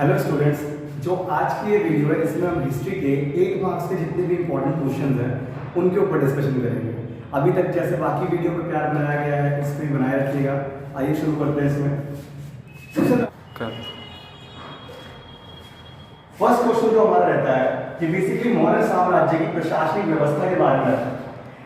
Hello students, जो आज की ये वीडियो है इसमें हम हिस्ट्री के 8 मार्क्स के जितने भी इंपॉर्टेंट क्वेश्चंस हैं उनके ऊपर डिस्कशन करेंगे। अभी तक जैसे बाकी वीडियो में प्यार बनाया गया है इस पर बनाए रखिएगा। आइए शुरू करते हैं। इसमें सबसे फर्स्ट क्वेश्चन जो हमारा रहता है कि बेसिकली मौर्य साम्राज्य की प्रशासनिक व्यवस्था के बारे में रहता है।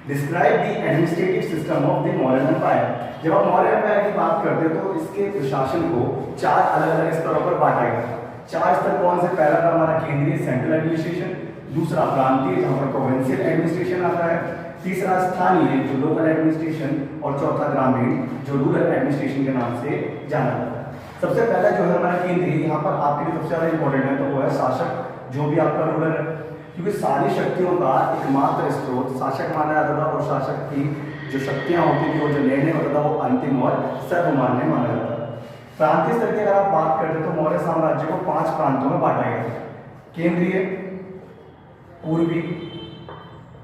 Describe the administrative system of the Mauryan empire. जब आप मौर्य एम्पायर की बात करते हैं तो इसके प्रशासन को 4 अलग अलग स्तरों पर बांटा गया। 4 स्तर कौन से? पहला था हमारा केंद्रीय सेंट्रल एडमिनिस्ट्रेशन, दूसरा प्रांतीय जहां पर प्रोविंशियल एडमिनिस्ट्रेशन आता है, तीसरा स्थानीय जो लोकल एडमिनिस्ट्रेशन, और चौथा ग्रामीण जो रूरल एडमिनिस्ट्रेशन के नाम से जाना जाता है। सबसे पहला जो है हमारा केंद्रीय, यहाँ पर आपके लिए सबसे ज्यादा इंपॉर्टेंट है तो वो है शासक, जो भी आपका रूलर है, क्योंकि सारी शक्तियों का एकमात्र स्रोत शासक माना जाता था और शासक की जो शक्तियां होती थी और जो निर्णय होता था वो अंतिम और सर्वमान्य माना जाता था। प्रांतीय स्तर की अगर आप बात करते तो मौर्य साम्राज्य को 5 प्रांतों में बांटा गया। केंद्रीय, पूर्वी,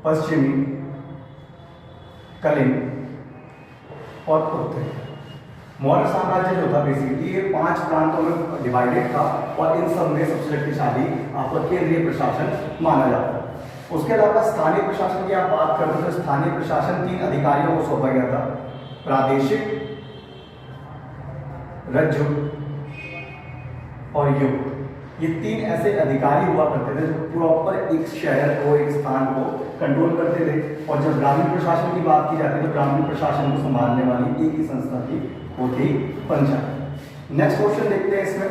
पश्चिमी, कलिंग और उत्तरी। मौर्य साम्राज्य जो था बेसिकली ये 5 प्रांतों में डिवाइडेड था और इन सब में सबसे शक्तिशाली आपका केंद्रीय प्रशासन माना जाता है। उसके अलावा स्थानीय प्रशासन की आप बात करते तो स्थानीय प्रशासन 3 अधिकारियों को सौंपा गया था। प्रादेशिक, राज्य और युक्त। ये 3 ऐसे अधिकारी हुआ करते थे जो प्रॉपर एक शहर को, एक स्थान को कंट्रोल करते थे। और जब ग्रामीण प्रशासन की बात की जाती है तो ग्रामीण प्रशासन को संभालने वाली एक ही संस्था थी, वो थी पंचायत। नेक्स्ट क्वेश्चन देखते हैं इसमें,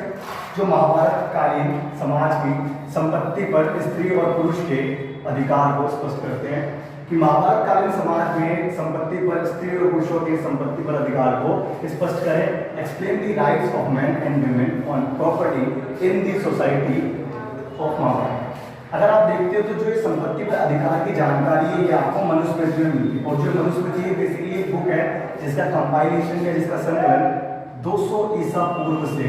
जो महाभारत कालीन समाज की संपत्ति पर स्त्री और पुरुष के अधिकार को स्पष्ट करते हैं कि महाभारत कालीन समाज में संपत्ति पर स्त्री और पुरुषों के संपत्ति पर अधिकार को स्पष्ट करें। Explain the rights of man and women on property in the society of Mahabharata. अगर आप देखते हो तो जो ये संपत्ति पर अधिकार की जानकारी है ये आपको मनुस्मृति में मिलती है, और जो मनुस्मृति बेसिकली एक बुक है जिसका कंपाइलेशन है, जिसका संकलन 200 ईसा पूर्व से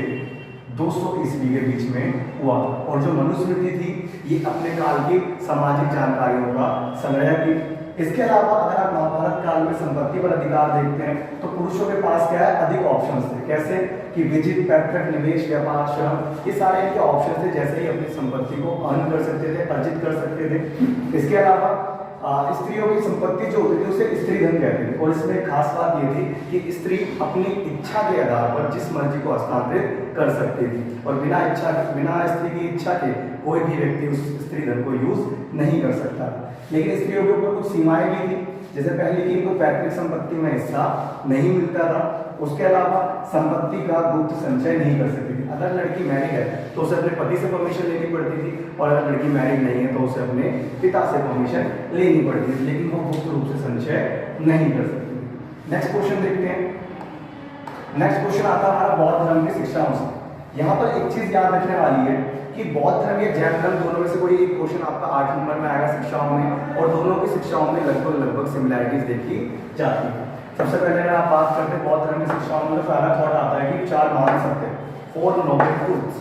200 ईस्वी के बीच में हुआ। और जो मनुस्मृति थी ये अपने काल की सामाजिक जानकारियों का संग्रह थी। इसके अलावा अगर आप महाभारत काल में संपत्ति पर अधिकार देखते हैं तो पुरुषों के पास क्या है, अधिक ऑप्शंस थे। कैसे कि विजित, पैतृक, निवेश, व्यापार, श्रम, ये सारे इनके ऑप्शन थे। जैसे ही अपनी संपत्ति को अर्न कर सकते थे, अर्जित कर सकते थे। इसके अलावा स्त्रियों की संपत्ति जो होती थी उसे स्त्री धन कहते थे। और इसमें खास बात ये थी कि स्त्री अपनी इच्छा के आधार पर जिस मर्जी को हस्तांतरित कर सकती थी, और बिना स्त्री की इच्छा के कोई भी व्यक्ति उस स्त्री धन को यूज नहीं कर सकता। लेकिन स्त्रियों के ऊपर कुछ सीमाएं भी थी। जैसे पहले की इनको पैतृक संपत्ति में हिस्सा नहीं मिलता था। उसके अलावा संपत्ति का गुप्त संचय नहीं कर सकती थी। अगर लड़की मैरिड है तो उसे अपने पति से परमिशन लेनी पड़ती थी, और अगर लड़की मैरिड नहीं है तो उसे अपने पिता से परमिशन लेनी पड़ती थी, लेकिन वो गुप्त रूप से संचय नहीं कर सकती थी। नेक्स्ट क्वेश्चन देखते हैं। नेक्स्ट क्वेश्चन आता है हमारा बौद्ध धर्म की शिक्षाओं से। यहाँ पर एक चीज याद रखने वाली है कि बौद्ध धर्म या जैन धर्म दोनों में से कोई एक क्वेश्चन आपका 8 नंबर में आएगा शिक्षाओं में, और दोनों की शिक्षाओं में लगभग सिमिलैरिटीज देखी जाती है। सबसे पहले अगर आप बात करते हैं बौद्ध धर्म की शिक्षाओं में तो पहला थॉट आता है कि 4 महान सत्य, 4 नोबल ट्रूथ्स।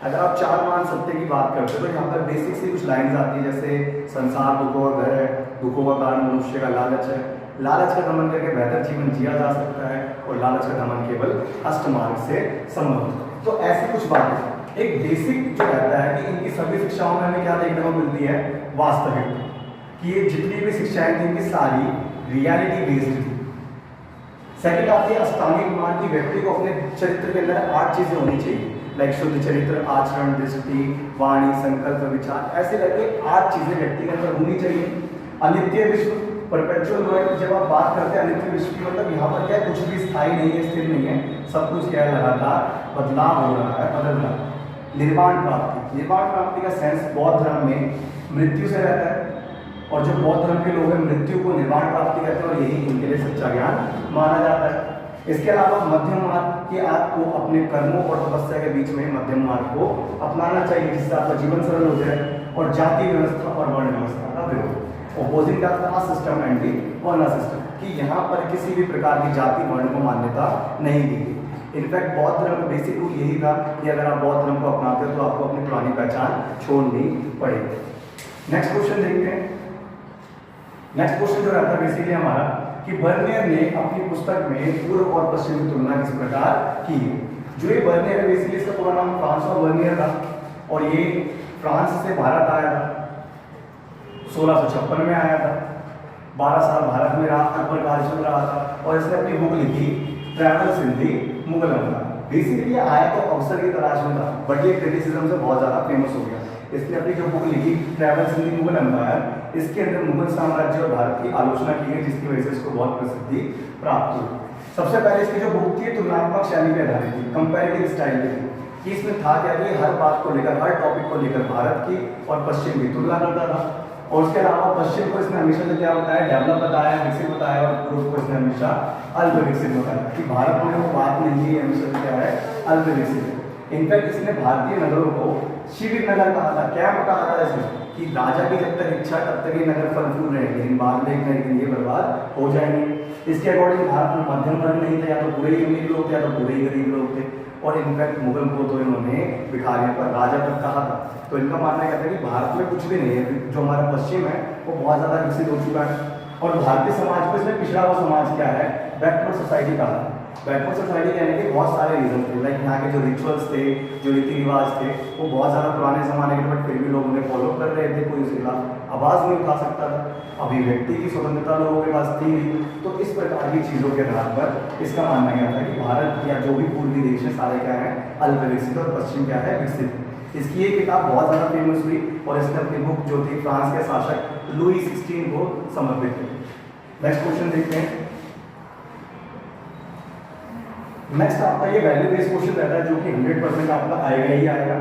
अगर आप 4 महान सत्य की बात करते हो तो यहाँ पर बेसिक सी कुछ लाइन्स आती है, जैसे संसार दुखों का घर है, दुखों का कारण मनुष्य का लालच है, लालच का दमन करके बेहतर जीवन जिया जा सकता है, और लालच का दमन केवल अष्टमार्ग से संभव। तो ऐसी कुछ बातें एक बेसिक जो रहता है कि इनकी सभी शिक्षाओं में हमें क्या देखने को मिलती है, वास्तविक, कि ये जितनी भी शिक्षाएं थी इनकी सारी रियलिटी बेस्ड थी। सेकंड आती है अष्टांगिक मार्ग की व्यक्ति को अपने चरित्र के अंदर 8 चीजें होनी चाहिए, लाइक शुद्ध चरित्र, आचरण, दृष्टि, वाणी, संकल्प, विचार, ऐसे करके 8 चीजें व्यक्ति के अंदर होनी चाहिए। अनित्य विश्व, परपेचुअल वर्ल्ड, जब आप बात करते हैं अनित्य विश्व की मतलब यहाँ पर क्या कुछ भी स्थायी नहीं है, स्थिर नहीं है, सब कुछ क्या है, लगातार बदलाव हो रहा है, बदल रहा है। निर्वाण प्राप्ति, निर्वाण प्राप्ति का सेंस बौद्ध धर्म में मृत्यु से रहता है, और जो बौद्ध धर्म के लोग हैं मृत्यु को निर्वाण प्राप्ति कहते हैं, और यही इनके लिए सच्चा ज्ञान माना जाता है। इसके अलावा मध्यम मार्ग कि आपको अपने कर्मों और तपस्या के बीच में मध्यम मार्ग को अपनाना चाहिए, जिससे आपका जीवन सरल हो जाए। और जाति व्यवस्था और वर्ण व्यवस्था का विरोध, opposing the caste system and the वर्ण सिस्टम, कि यहाँ पर किसी भी प्रकार की जाति वर्ण को मान्यता नहीं दी गई। इनफैक्ट बौद्ध धर्म का बेसिक रूल यही था कि अगर आप बौद्ध धर्म को अपनाते हो तो आपको अपनी पुरानी पहचान छोड़नी पड़ेगी। नेक्स्ट क्वेश्चन देखते हैं। नेक्स्ट क्वेश्चन जो रहता है बेसिकली हमारा कि बर्नियर ने अपनी पुस्तक में पूर्व और पश्चिम की तुलना किस प्रकार की है। जो ये बर्नियर है बेसिकली इसका पूरा नाम फ्रांसवा बर्नियर था और ये फ्रांस से भारत आया था, 1656 में आया था। 12 साल भारत में रहा, अकबर का राज चल रहा था और इसने अपनी बुक लिखी ट्रैवल्स इन दी मुगल एम्पायर। बेसिकली आया तो अवसर की तलाश में था, बट ये क्रिटिसिज्म से बहुत ज़्यादा फेमस हो गया। इसने अपनी जो बुक लिखी ट्रैवल्स इन दी मुगल एम्पायर, इसके अंदर मुगल साम्राज्य और भारत की आलोचना की गई, जिसकी वजह से इसको बहुत प्रसिद्धि प्राप्त हुई। सबसे पहले इसकी जो बुक थी तुलनात्मक शैली पे आधारित थी, कंपैरेटिव स्टाइल पे थी, कि इसमें था क्या कि हर बात को लेकर, हर टॉपिक को लेकर भारत की और पश्चिम की तुलना करता था। और उसके अलावा पश्चिम को इसने हमेशा जो क्या बताया, डेवलप बताया, विकसित बताया, और पूर्व को इसने हमेशा अल्प विकसित बताया कि भारत में वो बात नहीं है, हमेशा क्या है, अल्प विकसित है। इनफैक्ट इसने भारतीय नगरों को शिविर नगर कहा था, कैंप कहा था इसमें, कि राजा की जब तक इच्छा तब तक ये नगर फल फूल रहेंगे, लेकिन बाद में एक ये बर्बाद हो जाएंगे। इसके अकॉर्डिंग भारत में मध्यम वर्ग नहीं था, या तो पूरे ही अमीर लोग थे या तो पूरे ही गरीब लोग थे। और इनफैक्ट मुगल को तो इन्होंने भिखारियों पर राजा तक कहा था। तो इनका मानना कहता है कि भारत में कुछ भी नहीं है, जो हमारा पश्चिम है वो बहुत ज़्यादा विकसित हो चुका है। और भारतीय समाज को इसमें पिछड़ा हुआ समाज क्या है, बैकवर्ड सोसाइटी कहा है। बैकवर्ड सोसाइटी कहने के बहुत सारे रीजन थे, लाइक यहाँ के जो रिचुअल्स थे, जो रीति रिवाज थे, वो बहुत ज़्यादा पुराने ज़माने के, बट फिर भी लोग उन्हें फॉलो कर रहे थे, कोई उसके खिलाफ आवाज़ नहीं उठा सकता था। अभिव्यक्ति की स्वतंत्रता लोगों के पास थी नहीं। तो इस प्रकार की चीज़ों के आधार पर इसका मानना गया था कि भारत या जो भी पूर्वी देश है सारे क्या है, अल्प विकसित, और पश्चिम क्या है, विकसित। इसकी ये किताब बहुत ज़्यादा फेमस हुई और इसने अपनी बुक जो थी फ्रांस के शासक लुई 16 को समर्पित की। नेक्स्ट क्वेश्चन देखते हैं। नेक्स्ट आपका ये वैल्यू बेस्ड क्वेश्चन रहता है, जो कि 100% आपका आएगा ही आएगा।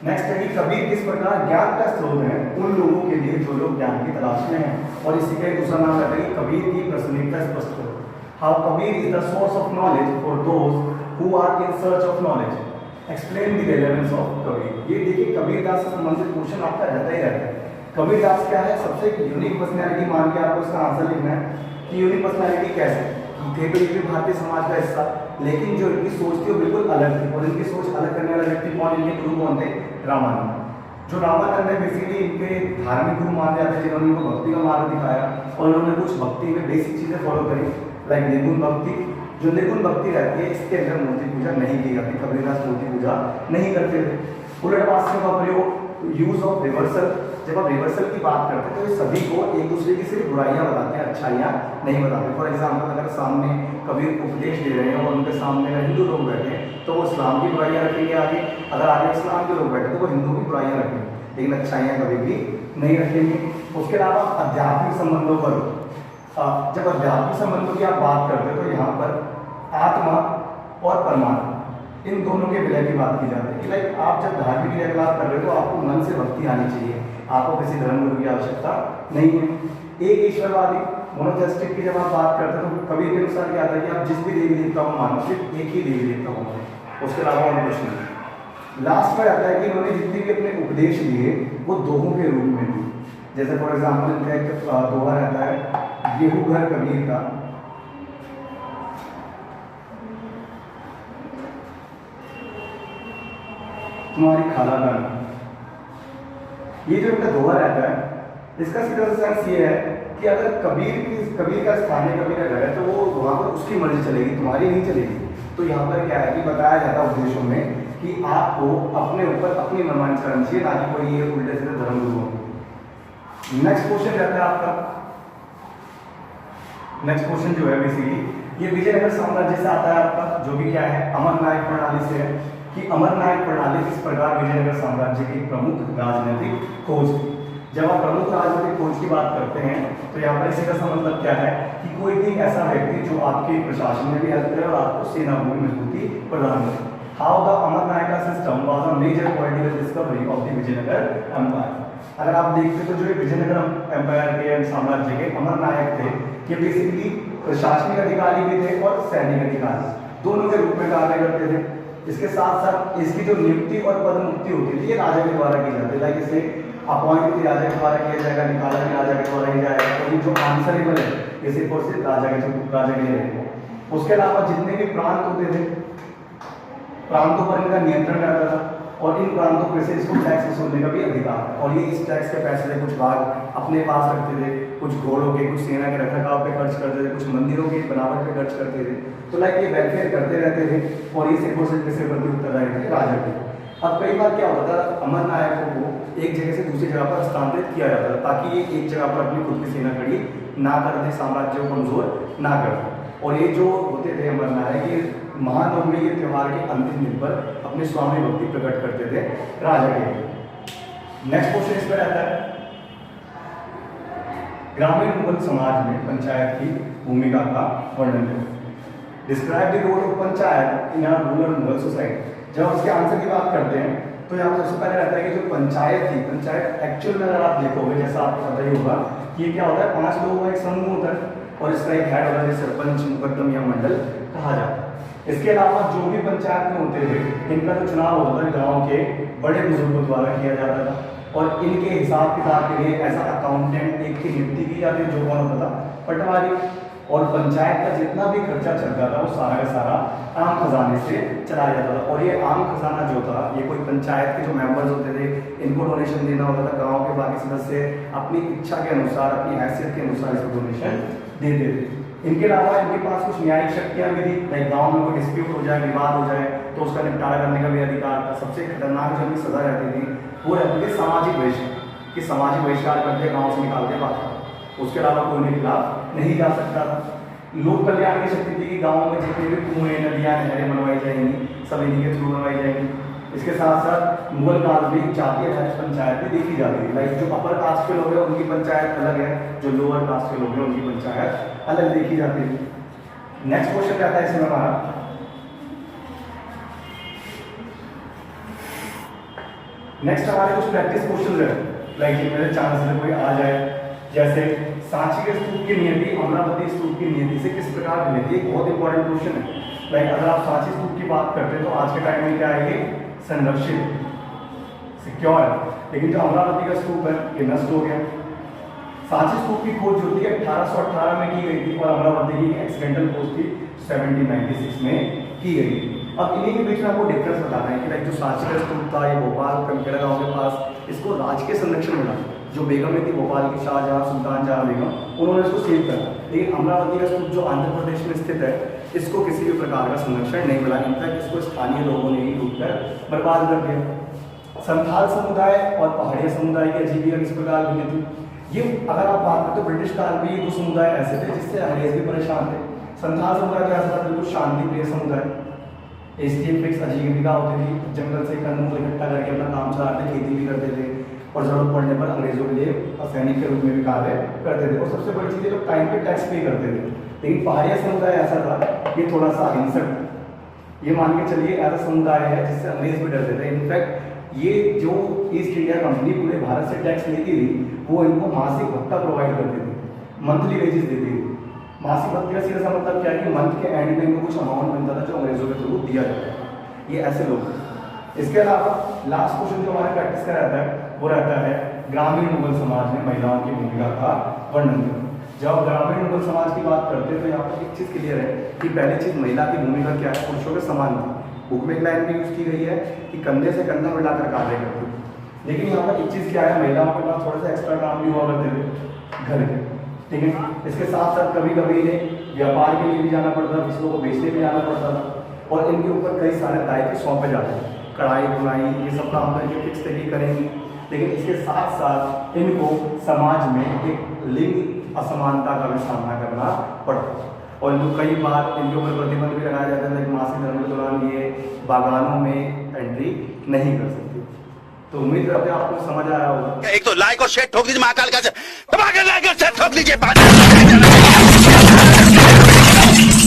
नेक्स्ट है कि कबीर किस प्रकार ज्ञान का स्रोत है उन लोगों के लिए जो लोग ज्ञान की तलाश में हैं। और इसी का दूसरा नाम रहता है कि कबीर की प्रासंगिकता स्पष्ट करो। How Kabir is the source of knowledge for those who are in search of knowledge. Explain the relevance of Kabir. ये देखिए कबीरदास से संबंधित क्वेश्चन आपका रहता ही रहता है। कबीरदास क्या है, सबसे यूनिक पर्सनैलिटी मान के आपको इसका आंसर लिखना है कि यूनिक पर्सनैलिटी कैसे थे। तो ये भी भारतीय समाज का हिस्सा, लेकिन जो इनकी सोच थी वो बिल्कुल अलग थी। और इनकी सोच अलग करने वाला व्यक्ति कौन, इनके गुरु कौन थे, रामानंद। जो रामानंद है बेसिकली इनके धार्मिक गुरु माने जाते हैं, जिन्होंने इनको भक्ति का मार्ग दिखाया और उन्होंने कुछ भक्ति में बेसिक चीजें फॉलो करी, लाइक निर्गुण भक्ति। जो निर्गुण भक्ति रहती है इसके अंदर मूर्ति पूजा नहीं की जाती, कबीरदास मूर्ति पूजा नहीं करते थे। उलट वास्तव का प्रयोग, यूज ऑफ रिवर्सल, जब आप रिवर्सल की बात करते हैं तो ये सभी को एक दूसरे की सिर्फ बुराइयां बताते हैं, अच्छाइयां नहीं बताते। फॉर एग्जाम्पल अगर सामने कबीर उपदेश दे रहे हैं और उनके सामने अगर हिंदू लोग बैठे हैं तो वो इस्लाम की बुराइयां रखेंगे आगे, अगर आगे इस्लाम के लोग बैठे तो वो हिंदू की बुराइयां रखेंगे, लेकिन अच्छाइयां कभी भी नहीं रखेंगे। उसके अलावा आध्यात्मिक संबंधों पर, जब आध्यात्मिक संबंधों की आप बात करते हो तो यहाँ पर आत्मा और परमात्मा इन दोनों के विलय की बात की जाती है कि लाइक आप जब धार्मिक क्रियाकलाप कर रहे हो तो आपको मन से भक्ति आनी चाहिए, आपको किसी धर्मगुरु की आवश्यकता नहीं है। एक ईश्वरवादी मोनोथेइस्टिक की जब आप बात करते हो तो कबीर के अनुसार क्या आता है कि आप जिस भी देवी देवता को मानो सिर्फ एक ही देवी देवता को मानो, उसके अलावा और कुछ नहीं। लास्ट में आता है कि उन्होंने जितने भी अपने उपदेश दिए वो दोहों के रूप में दिए। जैसे फॉर एग्जाम्पल इनका एक दोहा रहता है, गेहूं घर कबीर का, तुम्हारी खाला का नाम। ये जो इनका दोहा रहता है इसका सीधा सा सेंस ये है कि अगर कबीर का स्थानीय कबीर का घर है तो वो वहाँ पर उसकी मर्जी चलेगी, तुम्हारी नहीं चलेगी। तो यहाँ पर क्या है कि बताया जाता है उपदेशों में कि आपको अपने ऊपर अपनी मनमानी करनी चाहिए, ना कि कोई ये उल्टे सीधे धर्म गुरु हो। नेक्स्ट क्वेश्चन रहता है आपका, नेक्स्ट क्वेश्चन जो है बेसिकली ये विजयनगर साम्राज्य से आता है आपका, जो भी क्या है अमर नायक प्रणाली से है कि अमर नायक प्रणाली किस प्रकार विजयनगर साम्राज्य की प्रमुख राजनीतिक खोज थी। जब आप प्रमुख राजनीतिक खोज की बात करते हैं तो यहाँ पर इसी का मतलब क्या है कि कोई भी ऐसा व्यक्ति जो आपके प्रशासन में भी हेल्प करे और आपको सेना में मजबूती प्रदान करे। How the Amar Nayaka system was a major political discovery of the Vijayanagara empire. अगर आप देखते तो जो विजयनगर एम्पायर के साम्राज्य के अमर नायक थे ये बेसिकली प्रशासनिक अधिकारी भी थे और सैनिक अधिकारी दोनों के रूप में कार्य करते थे। इसके साथ साथ इसकी जो नियुक्ति और पदमुक्ति होती थी ये राजा के द्वारा की जाती है, लाइक इसे अपॉइंट भी राजा के द्वारा किया जाएगा, निकाला भी राजा के द्वारा ही जाएगा, और ये जो आंसरेबल है ये सिर्फ और सिर्फ राजा के लिए रहेगा। उसके अलावा जितने भी प्रांत होते थे प्रांतों पर इनका नियंत्रण रहता था और इन प्रांतों पर से इसको टैक्स वसूलने का भी अधिकार है और ये इस टैक्स के पैसे कुछ भाग अपने पास रखते थे कुछ घोड़ों के, कुछ सेना के रखरखाव पे खर्च करते थे, कुछ मंदिरों की बनावट पे खर्च करते थे। तो लाइक ये वेलफेयर करते रहते थे और इस एक से प्रति उत्तरदायी थे राजा के। अब कई बार क्या होता था, अमर नायकों को एक जगह से दूसरी जगह पर स्थानांतरित किया जाता था ताकि ये एक जगह पर अपनी खुद की सेना खड़ी ना कर दे, साम्राज्य को कमजोर ना कर दे। और ये जो होते थे अमर नायक, ये महानवमी के त्यौहार के अंतिम दिन पर अपनी स्वामी भक्ति प्रकट करते थे राजा के। नेक्स्ट क्वेश्चन इस पर रहता है, ग्रामीण मुगल समाज में पंचायत की भूमिका का वर्णन करें। Describe the role of panchayat in a rural Mughal society. जब उसके आंसर की बात करते हैं तो यहाँ सबसे पहले रहता है कि जो पंचायत थी, पंचायत एक्चुअल में अगर आप देखोगे, जैसा आपको पता ही होगा कि ये क्या होता है, 5 लोगों का एक समूह होता है और इसका एक हेड होता है, सरपंच, मुकद्दम या मंडल कहा जाता है। इसके अलावा जो भी पंचायत में होते थे, इनका जो चुनाव होता था गाँव के बड़े बुजुर्गों द्वारा किया जाता था और इनके हिसाब किताब के लिए ऐसा अकाउंटेंट एक की नियुक्ति की जाती है जो कौन होता था, पटवारी। और पंचायत का जितना भी खर्चा चलता था वो सारा का सारा आम खजाने से चलाया जाता था। और ये आम खजाना जो था, ये कोई पंचायत के जो मेंबर्स होते थे इनको डोनेशन देना होता था, गांव के बाकी सदस्य अपनी इच्छा के अनुसार, अपनी हैसियत के अनुसार इसको डोनेशन देते थे। इनके अलावा इनके पास कुछ न्यायिक शक्तियाँ भी थी, लाइक गाँव में कोई डिस्प्यूट हो जाए, विवाद हो जाए तो उसका निपटारा करने का भी अधिकार था। सबसे खतरनाक जो भी सजा रहती थी वो रहती थी सामाजिक बहिष्कार, कि सामाजिक बहिष्कार करके गाँव से निकाल के बात। उसके अलावा कोई उनके खिलाफ नहीं जा सकता था। लोक कल्याण की शक्ति थी कि गाँव में जितने भी कुएं, नदियाँ, नहरें बनवाई जाएंगी सब इन्हीं के थ्रू बनवाई जाएंगी। इसके साथ साथ मुगल काल में जातीय पंचायत भी देखी जाती है, लाइक जो अपर कास्ट के लोग हैं उनकी पंचायत अलग है, जो लोअर कास्ट के लोग हैं उनकी पंचायत अलग देखी जाती है। नेक्स्ट क्वेश्चन रहता है इसमें हमारा, नेक्स्ट हमारे कुछ प्रैक्टिस क्वेश्चन है, लाइक मेरे चांस से कोई आ जाए, जैसे सांची के स्तूप की नियति अमरावती स्तूप की नियति से किस प्रकार भिन्न थी। एक बहुत इंपॉर्टेंट क्वेश्चन है। लाइक अगर आप सांची स्तूप की बात करते हैं तो आज के टाइम में क्या है, ये संरक्षित, सिक्योर है, लेकिन जो अमरावती का स्तूप है ये नष्ट हो गया। सांची स्तूप की खोज जो थी 1818 में की गई थी और अमरावती की एक्सीडेंटल खोज थी 1796 में की गई थी। अब इन्हीं के बीच में आपको डिफरेंस बताना है कि लाइक जो सांची का स्तूप था ये भोपाल कंकेड़ा गाँव के पास, इसको राजकीय संरक्षण मिला। जो बेगम थी भोपाल की, शाहजहां, सुल्तान जहां बेगम, उन्होंने इसको सेव करा। लेकिन अमरावती का स्तूप जो आंध्र प्रदेश में स्थित है, इसको किसी भी प्रकार का संरक्षण नहीं मिला। इनफैक्ट इसको स्थानीय लोगों ने ही लूटकर बर्बाद कर दिया। संथाल समुदाय और पहाड़िया समुदाय की आजीविका किस प्रकार भिन्न थी। ये अगर आप बात करते हो ब्रिटिश काल में, ये 2 समुदाय ऐसे थे जिससे अंग्रेज भी परेशान थे। संथाल समुदाय कैसा था, बिल्कुल शांति प्रिय समुदाय, फिक्स आजीविका होती थी, जंगल से कंदमूल इकट्ठा करके अपना काम चलाते, खेती भी करते थे और जरूरत पड़ने पर अंग्रेजों के लिए सैनिक के रूप में भी कार्य करते थे। और सबसे बड़ी चीज़ है, लोग टाइम पे टैक्स पे करते थे। लेकिन पहाड़िया समुदाय ऐसा था, ये थोड़ा सा अहिंसक था। ये मान के चलिए ऐसा समुदाय है जिससे अंग्रेज भी डरते थे। इनफैक्ट ये जो ईस्ट इंडिया कंपनी पूरे भारत से टैक्स लेती थी वो इनको मासिक भत्ता प्रोवाइड करती थी, मंथली वेजेस देती थी। मासिक भत्ते का सीधा सा मतलब क्या है कि मंथ के एंड में इनको कुछ अमाउंट मिलता था जो अंग्रेजों के थ्रू दिया जाता है। ये ऐसे लोग। इसके अलावा लास्ट क्वेश्चन जो हमारे प्रैक्टिस का रहता है वो रहता है ग्रामीण मुगल समाज में महिलाओं की भूमिका का वर्णन करें। जब ग्रामीण मुगल समाज की बात करते हैं तो यहाँ पर एक चीज़ क्लियर है कि पहली चीज़ महिला की भूमिका क्या है, पुरुषों के समान थी। बुक में एक लाइन भी यूज की गई है कि कंधे से कंधा मिलाकर कार्य करती है। लेकिन यहाँ पर एक चीज़ क्या है, महिलाओं के पास थोड़ा सा एक्स्ट्रा काम भी हुआ करते थे घर के, ठीक है। इसके साथ साथ कभी कभी इन्हें व्यापार के लिए भी जाना पड़ता था, फसलों को बेचने भी जाना पड़ता था और इनके ऊपर कई सारे दायित्व सौंपे जाते हैं, कढ़ाई बुनाई ये सब काम करके फिक्स तरीके करेंगे। लेकिन इसके साथ साथ इनको समाज में एक लिंग असमानता का भी सामना करना पड़ता है और इनको कई बार इनके ऊपर प्रतिबंध भी लगाया जाता है कि मासिक धर्म के दौरान ये बागानों में एंट्री नहीं कर सकती। तो उम्मीद करते हैं आपको समझ आया होगा। एक तो लाइक और शेयर ठोक दीजिए, महाकाल का लाइक और शेयर ठोक लीजिए।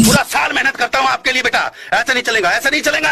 पूरा साल मेहनत करता हूँ आपके लिए बेटा, ऐसा नहीं चलेगा, ऐसा नहीं चलेगा।